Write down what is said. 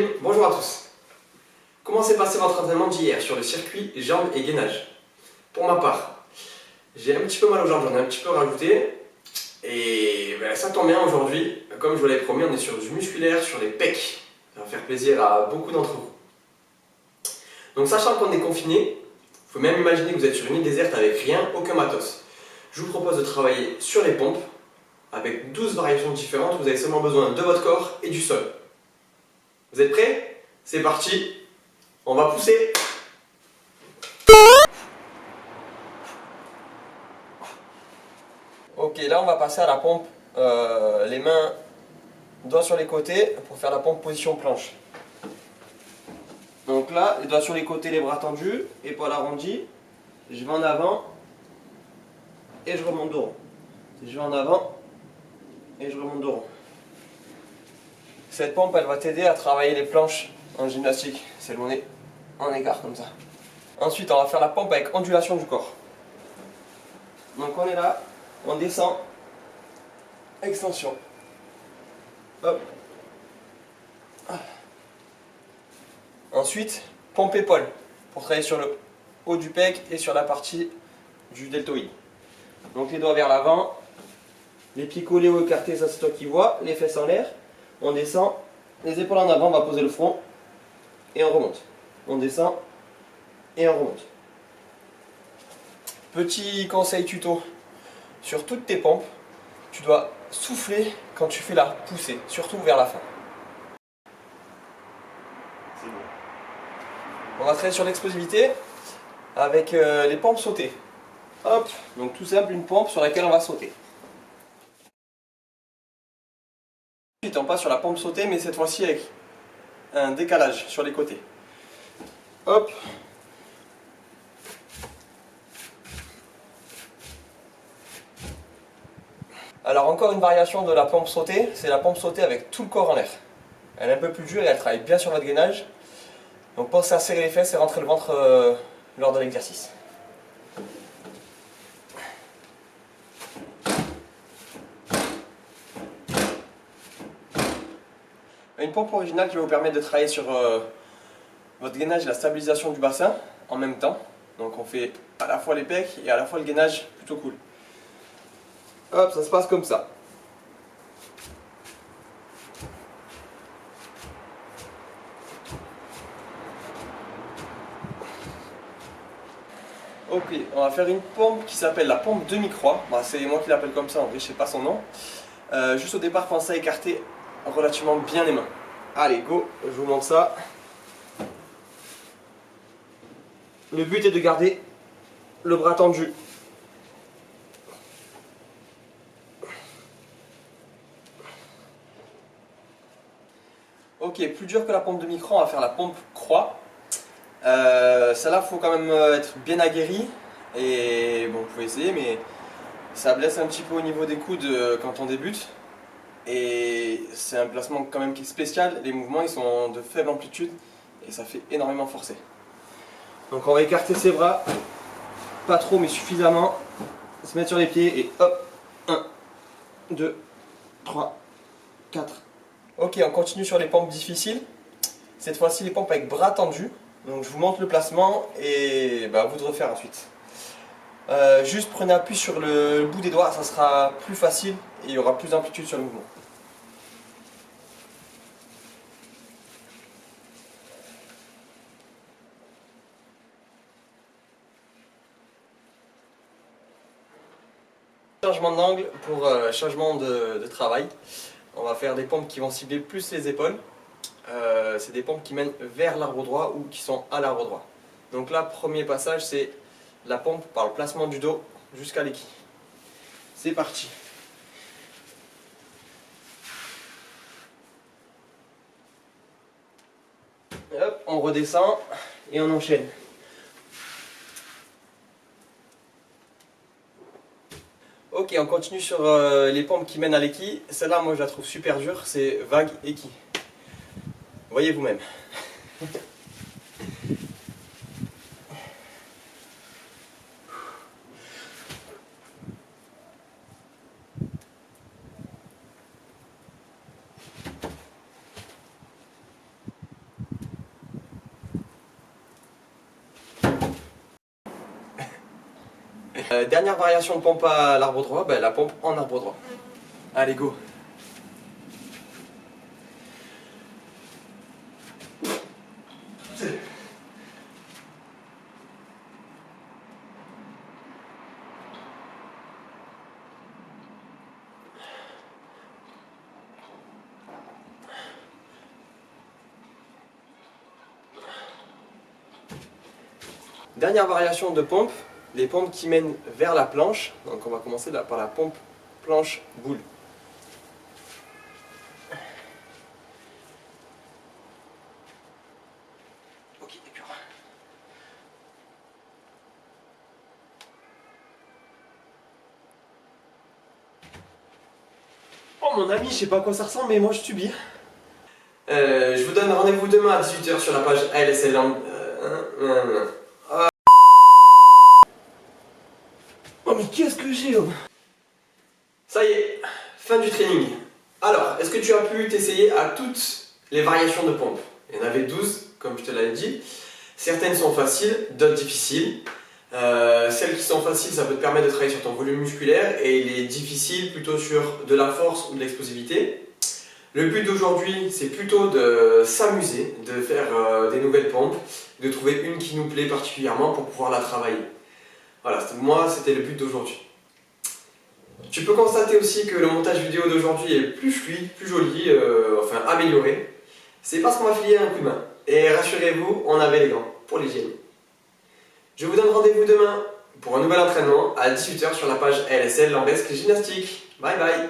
team, bonjour à tous. Comment s'est passé votre entraînement d'hier sur le circuit jambes et gainage? Pour ma part, j'ai un petit peu mal aux jambes, j'en ai un petit peu rajouté. Et ça tombe bien aujourd'hui, comme je vous l'avais promis, on est sur du musculaire, sur les pecs. Ça va faire plaisir à beaucoup d'entre vous. Donc sachant qu'on est confiné, il faut même imaginer que vous êtes sur une île déserte avec rien, aucun matos. Je vous propose de travailler sur les pompes, avec 12 variations différentes, vous avez seulement besoin de votre corps et du sol. Vous êtes prêts? C'est parti, on va pousser. Ok, là on va passer à la pompe, les mains, doigts sur les côtés pour faire la pompe position planche. Donc là, les doigts sur les côtés, les bras tendus, épaules arrondies, je vais en avant et je remonte dos rond. Je vais en avant et je remonte dos rond. Cette pompe, elle va t'aider à travailler les planches en gymnastique, celle où on est en écart comme ça. Ensuite, on va faire la pompe avec ondulation du corps. Donc on est là, on descend, extension. Hop. Ensuite, pompe épaule pour travailler sur le haut du pec et sur la partie du deltoïde. Donc les doigts vers l'avant, les pieds collés ou écartés, ça c'est toi qui vois, les fesses en l'air. On descend, les épaules en avant, on va poser le front et on remonte. On descend et on remonte. Petit conseil tuto, sur toutes tes pompes, tu dois souffler quand tu fais la poussée, surtout vers la fin. C'est bon. On va travailler sur l'explosivité avec les pompes sautées. Hop, donc tout simple, une pompe sur laquelle on va sauter. Ensuite, on passe sur la pompe sautée, mais cette fois-ci avec un décalage sur les côtés. Hop. Alors encore une variation de la pompe sautée, c'est la pompe sautée avec tout le corps en l'air. Elle est un peu plus dure et elle travaille bien sur votre gainage. Donc pensez à serrer les fesses et rentrer le ventre lors de l'exercice. Une pompe originale qui va vous permettre de travailler sur votre gainage et la stabilisation du bassin en même temps. Donc on fait à la fois les pecs et à la fois le gainage plutôt cool. Hop, ça se passe comme ça. Ok, on va faire une pompe qui s'appelle la pompe demi-croix. Bah, c'est moi qui l'appelle comme ça, en vrai je sais pas son nom. Juste au départ, pensez à écarter relativement bien les mains. Allez, go, je vous montre ça. Le but est de garder le bras tendu. Ok, plus dur que la pompe demi-croix, on va faire la pompe croix. Celle-là, il faut quand même être bien aguerri. Et bon, vous pouvez essayer, mais ça blesse un petit peu au niveau des coudes quand on débute. Et c'est un placement quand même qui est spécial. Les mouvements, ils sont de faible amplitude et ça fait énormément forcer. Donc on va écarter ses bras, pas trop mais suffisamment. Se mettre sur les pieds et hop, 1, 2, 3, 4. Ok, on continue sur les pompes difficiles. Cette fois-ci les pompes avec bras tendus. Donc je vous montre le placement et à vous de refaire ensuite. Juste prenez appui sur le bout des doigts, ça sera plus facile et il y aura plus d'amplitude sur le mouvement. Changement d'angle pour changement de travail. On va faire des pompes qui vont cibler plus les épaules. C'est des pompes qui mènent vers l'arbre droit ou qui sont à l'arbre droit. Donc là, premier passage, c'est la pompe par le placement du dos jusqu'à l'équille. C'est parti. Hop, on redescend et on enchaîne. Ok, on continue sur les pompes qui mènent à l'équille. Celle-là, moi, je la trouve super dure. C'est vague équille. Voyez vous-même. Dernière variation de pompe à l'arbre droit, bah, la pompe en arbre droit. Allez, go. Dernière variation de pompe, les pompes qui mènent vers la planche. Donc on va commencer là par la pompe planche boule. Ok, d'accord. Oh mon ami, je sais pas à quoi ça ressemble, mais moi je subis. Je vous donne rendez-vous demain à 18 h sur la page ALSL. Oh mais qu'est-ce que j'ai oh. Ça y est, fin du training. Alors, est-ce que tu as pu t'essayer à toutes les variations de pompe? Il y en avait 12, comme je te l'avais dit. Certaines sont faciles, d'autres difficiles. Celles qui sont faciles, ça peut te permettre de travailler sur ton volume musculaire, et les difficiles plutôt sur de la force ou de l'explosivité. Le but d'aujourd'hui, c'est plutôt de s'amuser, de faire des nouvelles pompes, de trouver une qui nous plaît particulièrement pour pouvoir la travailler. Voilà, moi c'était le but d'aujourd'hui. Tu peux constater aussi que le montage vidéo d'aujourd'hui est plus fluide, plus joli, enfin amélioré. C'est parce qu'on m'a filé un coup de main. Et rassurez-vous, on avait les gants pour l'hygiène. Je vous donne rendez-vous demain pour un nouvel entraînement à 18 h sur la page LSL Lambesque Gymnastique. Bye bye.